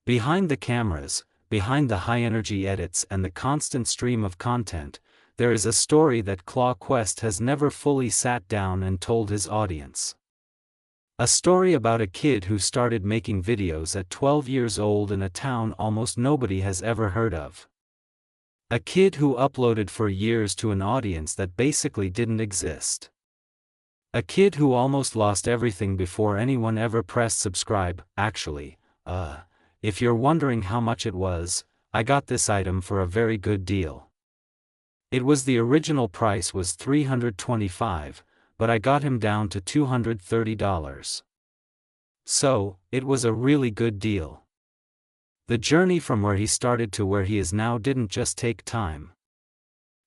Behind the cameras, behind the high-energy edits and the constant stream of content, there is a story that Claw Quest has never fully sat down and told his audience. A story about a kid who started making videos at 12 years old in a town almost nobody has ever heard of. A kid who uploaded for years to an audience that basically didn't exist. A kid who almost lost everything before anyone ever pressed subscribe. Actually, if you're wondering how much it was, I got this item for a very good deal. It was the original price was $325, but I got him down to $230. So, it was a really good deal. The journey from where he started to where he is now didn't just take time.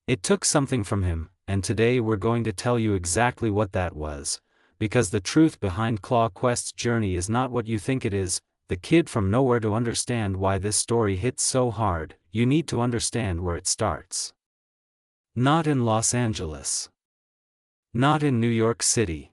It took something from him, and today we're going to tell you exactly what that was, because the truth behind Claw Quest's journey is not what you think it is. The kid from nowhere. To understand why this story hits so hard, you need to understand where it starts. Not in Los Angeles. Not in New York City.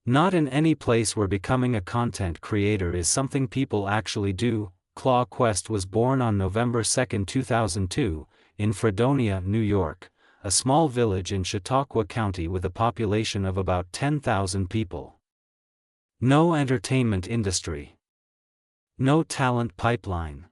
Not in any place where becoming a content creator is something people actually do. Claw Quest was born on November 2, 2002, in Fredonia, New York, a small village in Chautauqua County with a population of about 10,000 people. No entertainment industry. No talent pipeline.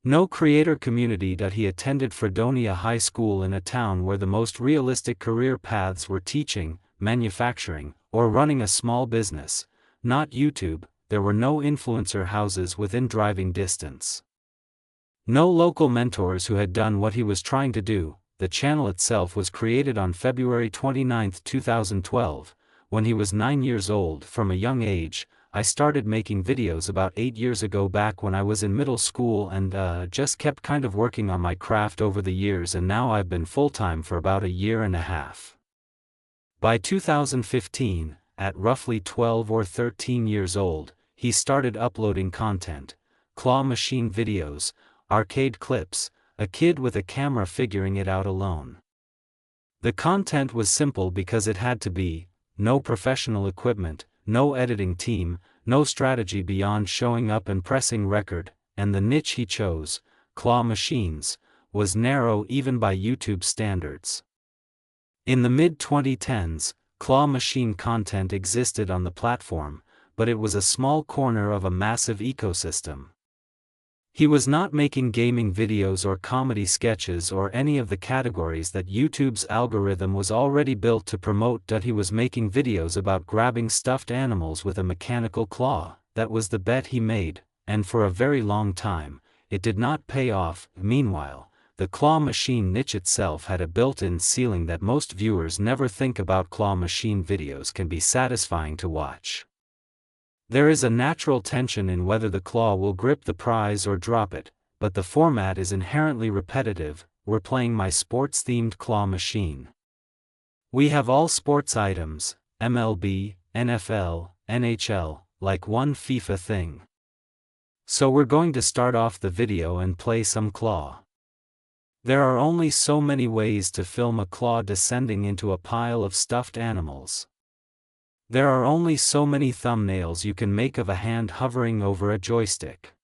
No creator community. He attended Fredonia High School in a town where the most realistic career paths were teaching, manufacturing, or running a small business, not YouTube. There were no influencer houses within driving distance. No local mentors who had done what he was trying to do. The channel itself was created on February 29, 2012, when he was 9 years old. From a young age, I started making videos about 8 years ago, back when I was in middle school, and just kept kind of working on my craft over the years, and now I've been full-time for about a year and a half. By 2015, at roughly 12 or 13 years old, he started uploading content, claw machine videos, arcade clips, a kid with a camera figuring it out alone. The content was simple because it had to be: no professional equipment, no editing team, no strategy beyond showing up and pressing record, and the niche he chose, claw machines, was narrow even by YouTube standards. In the mid-2010s, claw machine content existed on the platform, but it was a small corner of a massive ecosystem. He was not making gaming videos or comedy sketches or any of the categories that YouTube's algorithm was already built to promote. He was making videos about grabbing stuffed animals with a mechanical claw. That was the bet he made, and for a very long time, it did not pay off. Meanwhile, the claw machine niche itself had a built-in ceiling that most viewers never think about. Claw machine videos can be satisfying to watch. There is a natural tension in whether the claw will grip the prize or drop it, but the format is inherently repetitive. We're playing my sports-themed claw machine. We have all sports items, MLB, NFL, NHL, like one FIFA thing. So we're going to start off the video and play some claw. There are only so many ways to film a claw descending into a pile of stuffed animals. There are only so many thumbnails you can make of a hand hovering over a joystick.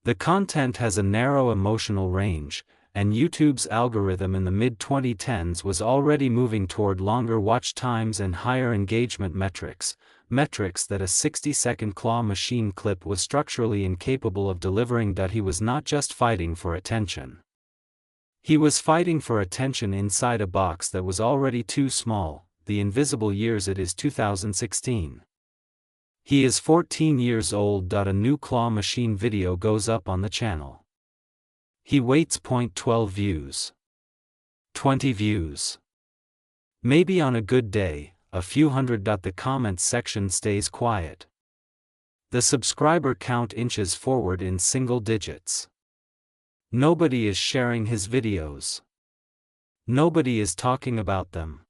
The content has a narrow emotional range, and YouTube's algorithm in the mid-2010s was already moving toward longer watch times and higher engagement metrics that a 60-second claw machine clip was structurally incapable of delivering. He was not just fighting for attention. He was fighting for attention inside a box that was already too small. The invisible years. It is 2016. He is 14 years old. A new claw machine video goes up on the channel. He waits. 12 views. 20 views. Maybe on a good day, a few hundred. The comments section stays quiet. The subscriber count inches forward in single digits. Nobody is sharing his videos. Nobody is talking about them.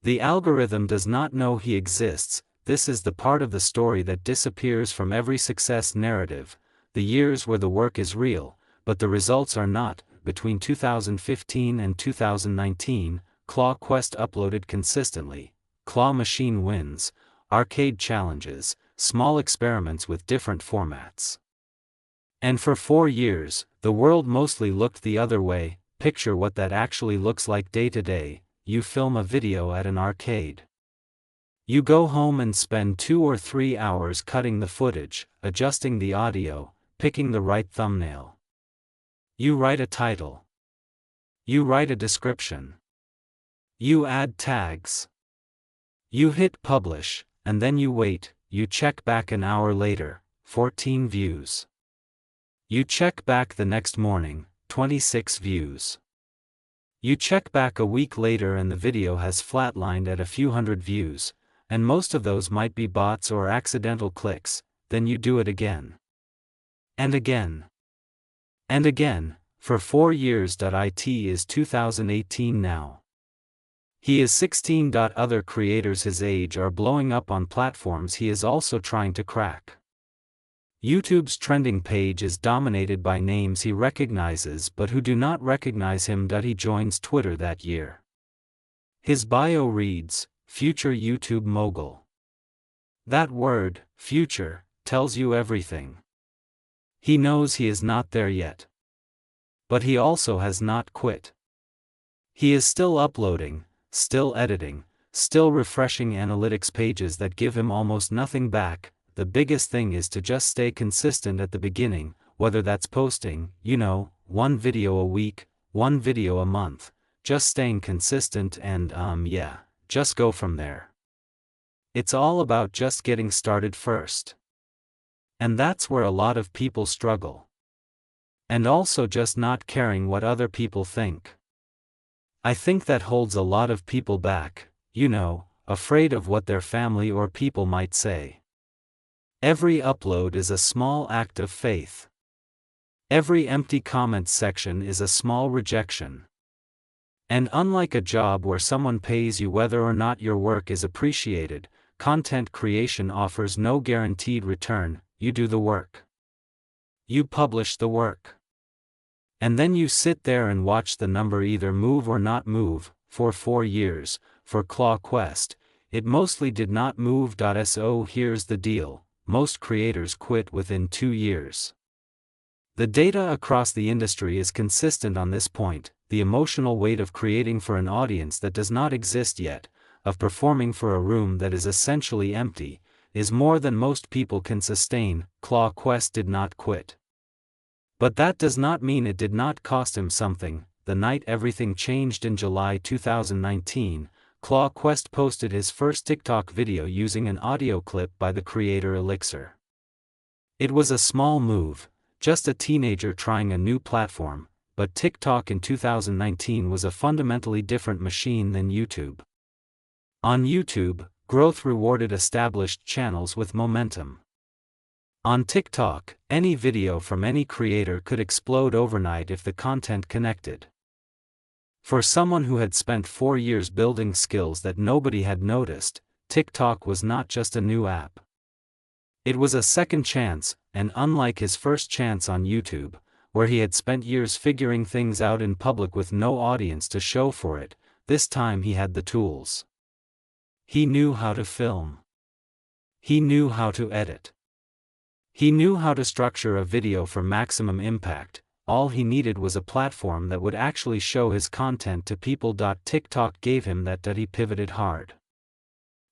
The algorithm does not know he exists. This is the part of the story that disappears from every success narrative, the years where the work is real, but the results are not. Between 2015 and 2019, Claw Quest uploaded consistently, claw machine wins, arcade challenges, small experiments with different formats. And for 4 years, the world mostly looked the other way. Picture what that actually looks like day to day. You film a video at an arcade. You go home and spend 2 or 3 hours cutting the footage, adjusting the audio, picking the right thumbnail. You write a title. You write a description. You add tags. You hit publish, and then you wait. You check back an hour later, 14 views. You check back the next morning, 26 views. You check back a week later and the video has flatlined at a few hundred views, and most of those might be bots or accidental clicks. Then you do it again. And again. And again, for 4 years. It is 2018 now. He is 16. Other creators his age are blowing up on platforms he is also trying to crack. YouTube's trending page is dominated by names he recognizes but who do not recognize him. He joins Twitter that year. His bio reads, "Future YouTube mogul." That word, future, tells you everything. He knows he is not there yet. But he also has not quit. He is still uploading, still editing, still refreshing analytics pages that give him almost nothing back. The biggest thing is to just stay consistent at the beginning, whether that's posting, 1 video a week, 1 video a month, just staying consistent and just go from there. It's all about just getting started first. And that's where a lot of people struggle. And also just not caring what other people think. I think that holds a lot of people back, afraid of what their family or people might say. Every upload is a small act of faith. Every empty comments section is a small rejection. And unlike a job where someone pays you whether or not your work is appreciated, content creation offers no guaranteed return. You do the work. You publish the work. And then you sit there and watch the number either move or not move. For 4 years, for ClawQuest, it mostly did not move. So here's the deal. Most creators quit within 2 years. The data across the industry is consistent on this point. The emotional weight of creating for an audience that does not exist yet, of performing for a room that is essentially empty, is more than most people can sustain. ClawQuest did not quit. But that does not mean it did not cost him something. The night everything changed in July 2019, ClawQuest posted his first TikTok video using an audio clip by the creator Elixir. It was a small move, just a teenager trying a new platform, but TikTok in 2019 was a fundamentally different machine than YouTube. On YouTube, growth rewarded established channels with momentum. On TikTok, any video from any creator could explode overnight if the content connected. For someone who had spent 4 years building skills that nobody had noticed, TikTok was not just a new app. It was a second chance, and unlike his first chance on YouTube, where he had spent years figuring things out in public with no audience to show for it, this time he had the tools. He knew how to film. He knew how to edit. He knew how to structure a video for maximum impact. All he needed was a platform that would actually show his content to people. TikTok gave him that. He pivoted hard.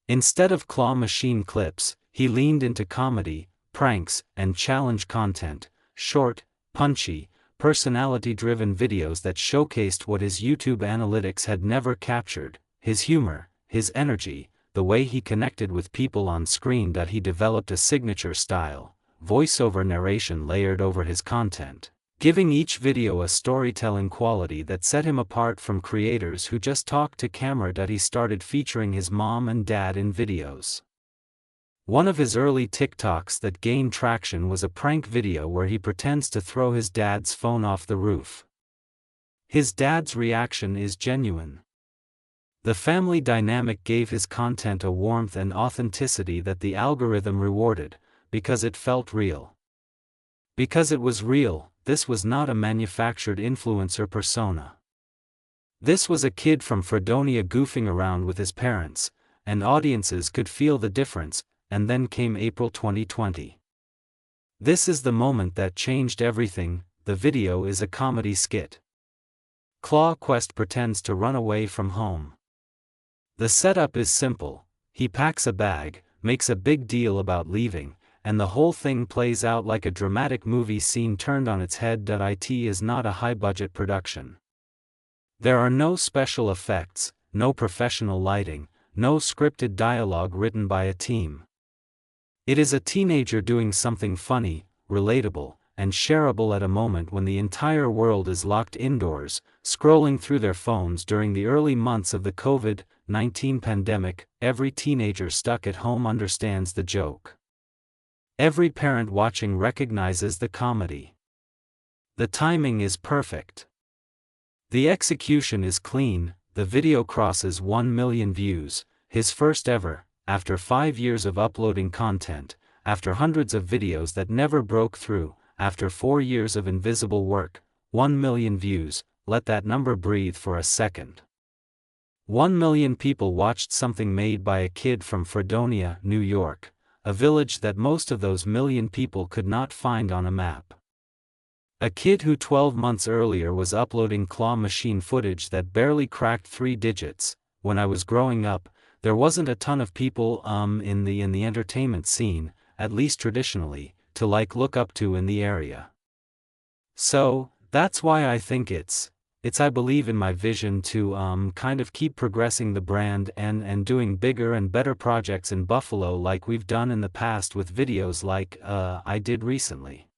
Instead of claw machine clips, he leaned into comedy, pranks, and challenge content, short, punchy, personality-driven videos that showcased what his YouTube analytics had never captured: his humor, his energy, the way he connected with people on screen. He developed a signature style, voiceover narration layered over his content, giving each video a storytelling quality that set him apart from creators who just talked to camera. He started featuring his mom and dad in videos. One of his early TikToks that gained traction was a prank video where he pretends to throw his dad's phone off the roof. His dad's reaction is genuine. The family dynamic gave his content a warmth and authenticity that the algorithm rewarded, because it felt real. Because it was real. This was not a manufactured influencer persona. This was a kid from Fredonia goofing around with his parents, and audiences could feel the difference. And then came April 2020. This is the moment that changed everything. The video is a comedy skit. Claw Quest pretends to run away from home. The setup is simple. He packs a bag, makes a big deal about leaving, and the whole thing plays out like a dramatic movie scene turned on its head. It is not a high-budget production. There are no special effects, no professional lighting, no scripted dialogue written by a team. It is a teenager doing something funny, relatable, and shareable at a moment when the entire world is locked indoors, scrolling through their phones during the early months of the COVID-19 pandemic. Every teenager stuck at home understands the joke. Every parent watching recognizes the comedy. The timing is perfect. The execution is clean. The video crosses 1 million views, his first ever, after 5 years of uploading content, after hundreds of videos that never broke through, after 4 years of invisible work. 1 million views, let that number breathe for a second. 1 million people watched something made by a kid from Fredonia, New York, a village that most of those million people could not find on a map. A kid who 12 months earlier was uploading claw machine footage that barely cracked 3 digits. When I was growing up, there wasn't a ton of people in the entertainment scene, at least traditionally, to look up to in the area. So, that's why I think I believe in my vision to kind of keep progressing the brand and doing bigger and better projects in Buffalo like we've done in the past with videos like I did recently.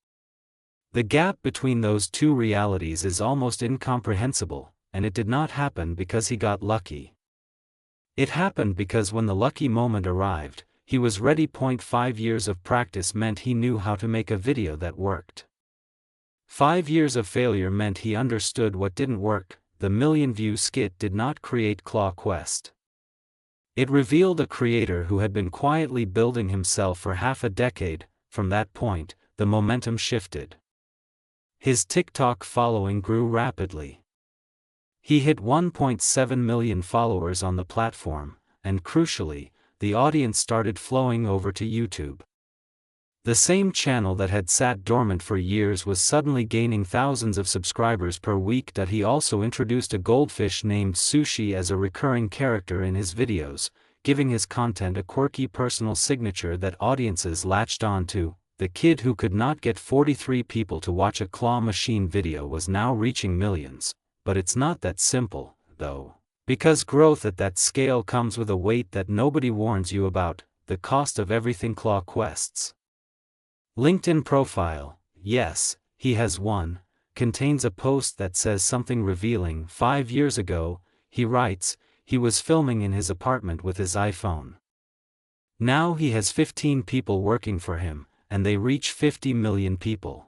The gap between those two realities is almost incomprehensible, and it did not happen because he got lucky. It happened because when the lucky moment arrived, he was ready. 5 years of practice meant he knew how to make a video that worked. 5 years of failure meant he understood what didn't work. The million-view skit did not create Claw Quest. It revealed a creator who had been quietly building himself for half a decade. From that point, the momentum shifted. His TikTok following grew rapidly. He hit 1.7 million followers on the platform, and crucially, the audience started flowing over to YouTube. The same channel that had sat dormant for years was suddenly gaining thousands of subscribers per week. He also introduced a goldfish named Sushi as a recurring character in his videos, giving his content a quirky personal signature that audiences latched onto. The kid who could not get 43 people to watch a claw machine video was now reaching millions. But it's not that simple, though. Because growth at that scale comes with a weight that nobody warns you about: the cost of everything. Claw Quest's LinkedIn profile, yes, he has one, contains a post that says something revealing. 5 years ago, he writes, he was filming in his apartment with his iPhone. Now he has 15 people working for him, and they reach 50 million people.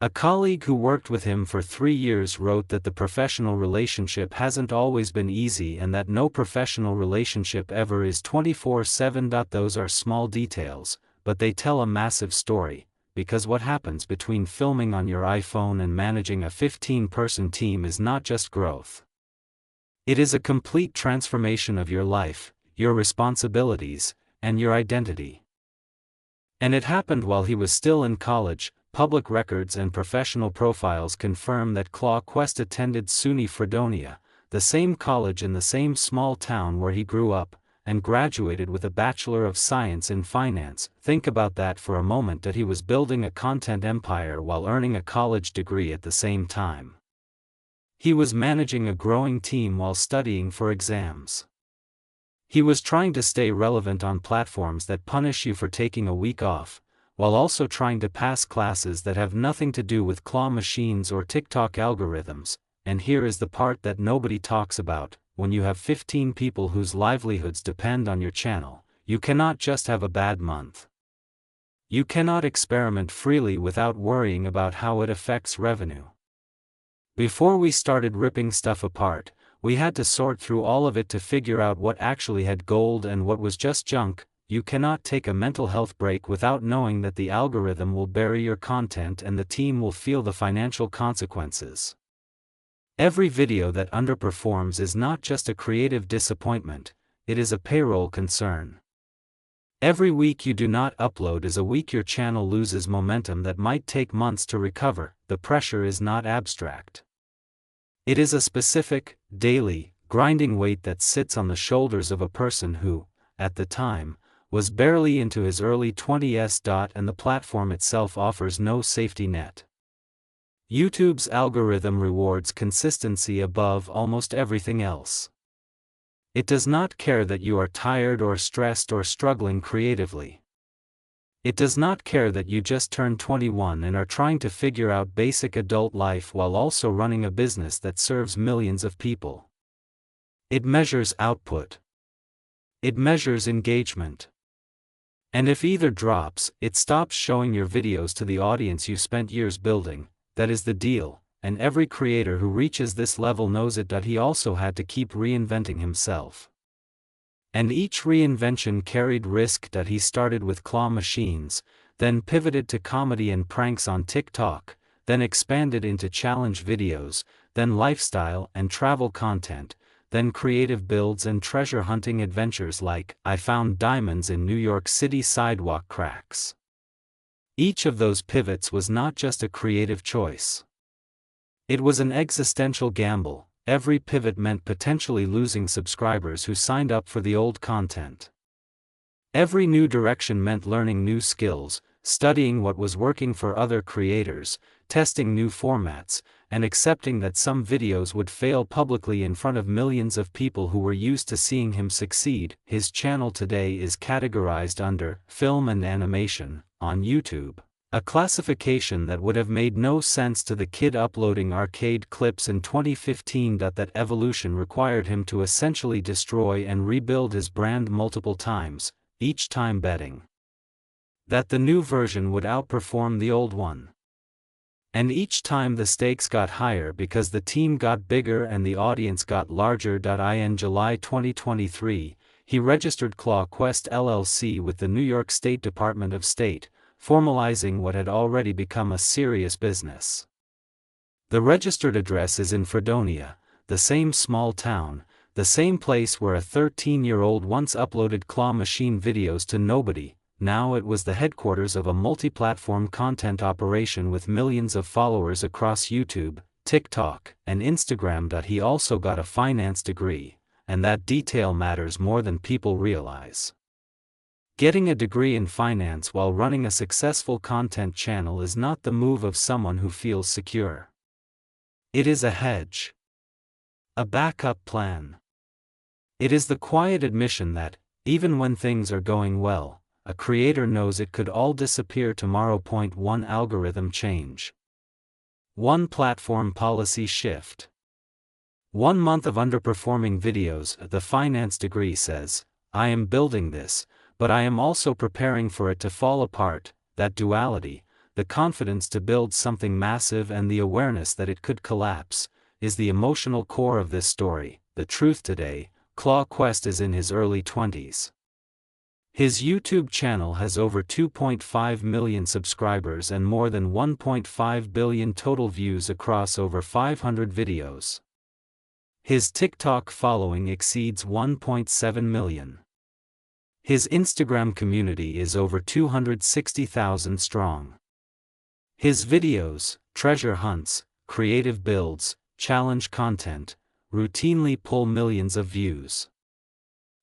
A colleague who worked with him for 3 years wrote that the professional relationship hasn't always been easy and that no professional relationship ever is 24/7. Those are small details, but they tell a massive story, because what happens between filming on your iPhone and managing a 15-person team is not just growth. It is a complete transformation of your life, your responsibilities, and your identity. And it happened while he was still in college. Public records and professional profiles confirm that Claw Quest attended SUNY Fredonia, the same college in the same small town where he grew up, and graduated with a Bachelor of Science in Finance. Think about that for a moment, that he was building a content empire while earning a college degree at the same time. He was managing a growing team while studying for exams. He was trying to stay relevant on platforms that punish you for taking a week off, while also trying to pass classes that have nothing to do with claw machines or TikTok algorithms. And here is the part that nobody talks about: when you have 15 people whose livelihoods depend on your channel, you cannot just have a bad month. You cannot experiment freely without worrying about how it affects revenue. Before we started ripping stuff apart, we had to sort through all of it to figure out what actually had gold and what was just junk. You cannot take a mental health break without knowing that the algorithm will bury your content and the team will feel the financial consequences. Every video that underperforms is not just a creative disappointment, it is a payroll concern. Every week you do not upload is a week your channel loses momentum that might take months to recover. The pressure is not abstract. It is a specific, daily, grinding weight that sits on the shoulders of a person who, at the time, was barely into his early 20s. And the platform itself offers no safety net. YouTube's algorithm rewards consistency above almost everything else. It does not care that you are tired or stressed or struggling creatively. It does not care that you just turned 21 and are trying to figure out basic adult life while also running a business that serves millions of people. It measures output. It measures engagement. And if either drops, it stops showing your videos to the audience you spent years building. That is the deal, and every creator who reaches this level knows it. He also had to keep reinventing himself. And each reinvention carried risk. He started with claw machines, then pivoted to comedy and pranks on TikTok, then expanded into challenge videos, then lifestyle and travel content, then creative builds and treasure hunting adventures like I Found Diamonds in New York City Sidewalk Cracks. Each of those pivots was not just a creative choice. It was an existential gamble. Every pivot meant potentially losing subscribers who signed up for the old content. Every new direction meant learning new skills, studying what was working for other creators, testing new formats, and accepting that some videos would fail publicly in front of millions of people who were used to seeing him succeed. His channel today is categorized under film and animation on YouTube. A classification that would have made no sense to the kid uploading arcade clips in 2015. That evolution required him to essentially destroy and rebuild his brand multiple times, each time betting that the new version would outperform the old one. And each time the stakes got higher because the team got bigger and the audience got larger. In July 2023, he registered Claw Quest LLC with the New York State Department of State, formalizing what had already become a serious business. The registered address is in Fredonia, the same small town, the same place where a 13-year-old once uploaded claw machine videos to nobody. Now it was the headquarters of a multi-platform content operation with millions of followers across YouTube, TikTok, and Instagram. He also got a finance degree, and that detail matters more than people realize. Getting a degree in finance while running a successful content channel is not the move of someone who feels secure. It is a hedge. A backup plan. It is the quiet admission that, even when things are going well, a creator knows it could all disappear tomorrow. One algorithm change. One platform policy shift. 1 month of underperforming videos. The finance degree says, I am building this, but I am also preparing for it to fall apart. That duality, the confidence to build something massive and the awareness that it could collapse, is the emotional core of this story. The truth today, Claw Quest is in his early 20s. His YouTube channel has over 2.5 million subscribers and more than 1.5 billion total views across over 500 videos. His TikTok following exceeds 1.7 million. His Instagram community is over 260,000 strong. His videos, treasure hunts, creative builds, challenge content, routinely pull millions of views.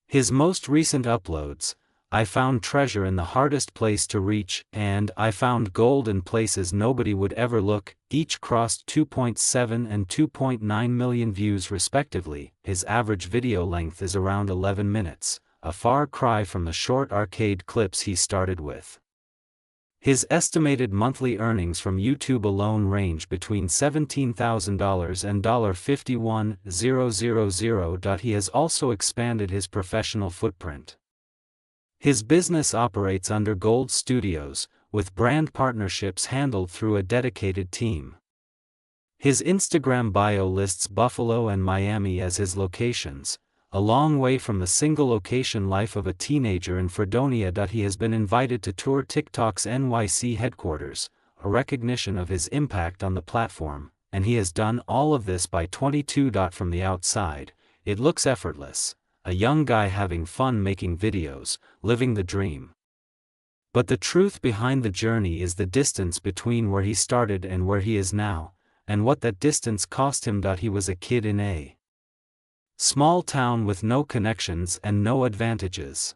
His most recent uploads, I Found Treasure in the Hardest Place to Reach and I Found Gold in Places Nobody Would Ever Look, each crossed 2.7 and 2.9 million views respectively. His average video length is around 11 minutes. A far cry from the short arcade clips he started with. His estimated monthly earnings from YouTube alone range between $17,000 and $51,000. He has also expanded his professional footprint. His business operates under Gold Studios, with brand partnerships handled through a dedicated team. His Instagram bio lists Buffalo and Miami as his locations, a long way from the single-location life of a teenager in Fredonia. He has been invited to tour TikTok's NYC headquarters, a recognition of his impact on the platform, and he has done all of this by 22. From the outside, it looks effortless, a young guy having fun making videos, living the dream. But the truth behind the journey is the distance between where he started and where he is now, and what that distance cost him. He was a kid in a small town with no connections and no advantages.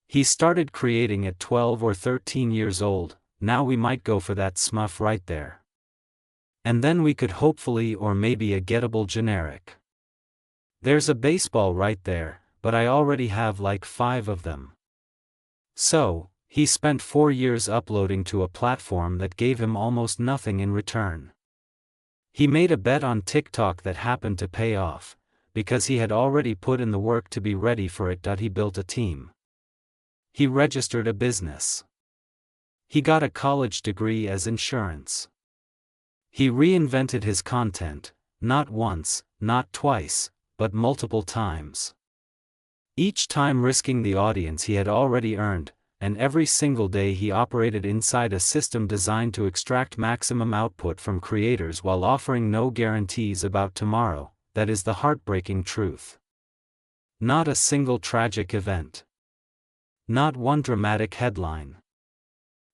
He started creating at 12 or 13 years old. Now we might go for that smuff right there. And then we could hopefully or maybe a gettable generic. There's a baseball right there, but I already have like 5 of them. So, he spent 4 years uploading to a platform that gave him almost nothing in return. He made a bet on TikTok that happened to pay off, because he had already put in the work to be ready for it. He built a team. He registered a business. He got a college degree as insurance. He reinvented his content, not once, not twice, but multiple times. Each time risking the audience he had already earned, and every single day he operated inside a system designed to extract maximum output from creators while offering no guarantees about tomorrow. That is the heartbreaking truth. Not a single tragic event. Not one dramatic headline.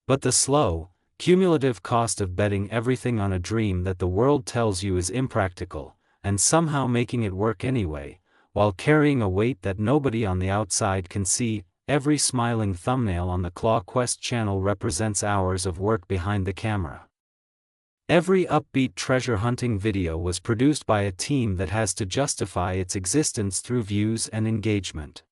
But the slow, cumulative cost of betting everything on a dream that the world tells you is impractical, and somehow making it work anyway, while carrying a weight that nobody on the outside can see. Every smiling thumbnail on the Claw Quest channel represents hours of work behind the camera. Every upbeat treasure hunting video was produced by a team that has to justify its existence through views and engagement.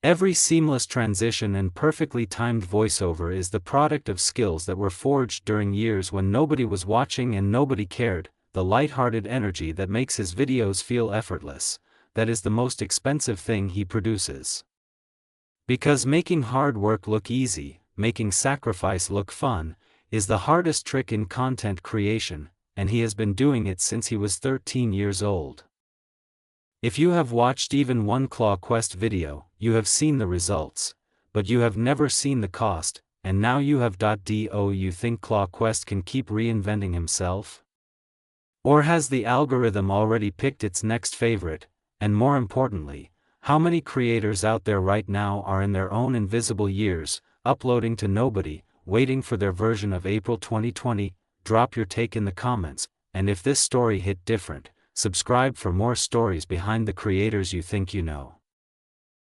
Every seamless transition and perfectly timed voiceover is the product of skills that were forged during years when nobody was watching and nobody cared. The lighthearted energy that makes his videos feel effortless, that is the most expensive thing he produces. Because making hard work look easy, making sacrifice look fun, is the hardest trick in content creation, and he has been doing it since he was 13 years old. If you have watched even one Claw Quest video, you have seen the results, but you have never seen the cost, and now you have. Do you think Claw Quest can keep reinventing himself? Or has the algorithm already picked its next favorite, and more importantly, how many creators out there right now are in their own invisible years, uploading to nobody, waiting for their version of April 2020? Drop your take in the comments, and if this story hit different, subscribe for more stories behind the creators you think you know.